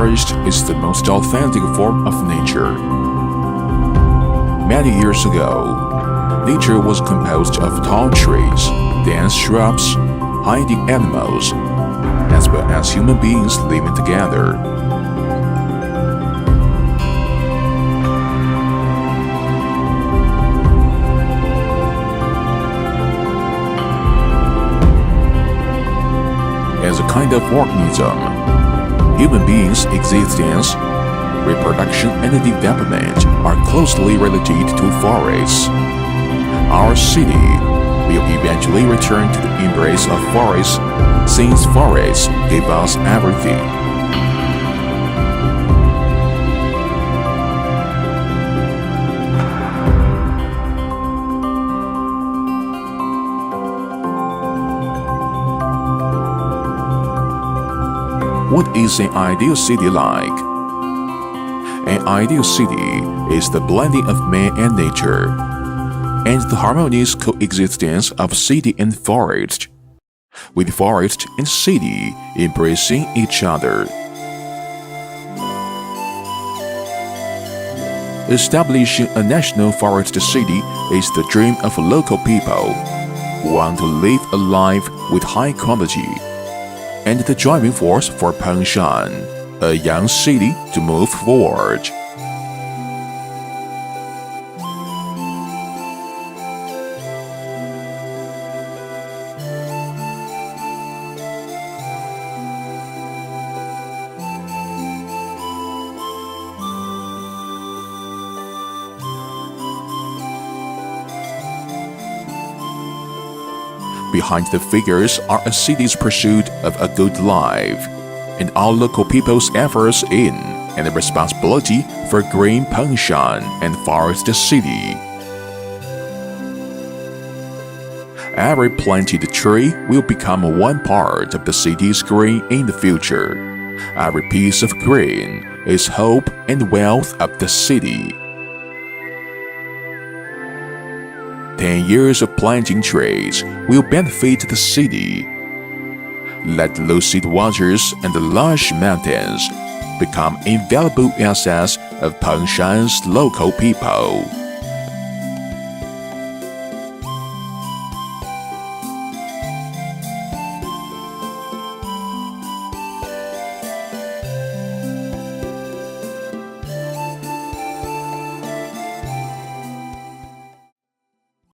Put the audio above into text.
forest is the most authentic form of nature. Many years ago, nature was composed of tall trees, dense shrubs, hiding animals, as well as human beings living together. As a kind of organism, human beings' existence, reproduction, and development are closely related to forests. Our city will eventually return to the embrace of forests, since forests give us everything. What is an ideal city like? An ideal city is the blending of man and nature, and the harmonious coexistence of city and forest, with forest and city embracing each other. Establishing a national forest city is the dream of local people who want to live a life with high quality, and the driving force for Pohshan, a young city to move forward. Behind the figures are a city's pursuit of a good life, and all local people's efforts in and the responsibility for green Pohshan and forest city. Every planted tree will become one part of the city's green in the future. Every piece of green is hope and wealth of the city. 10 years of planting trees will benefit the city. Let the lucid waters and the lush mountains become invaluable assets of Pohshan's local people.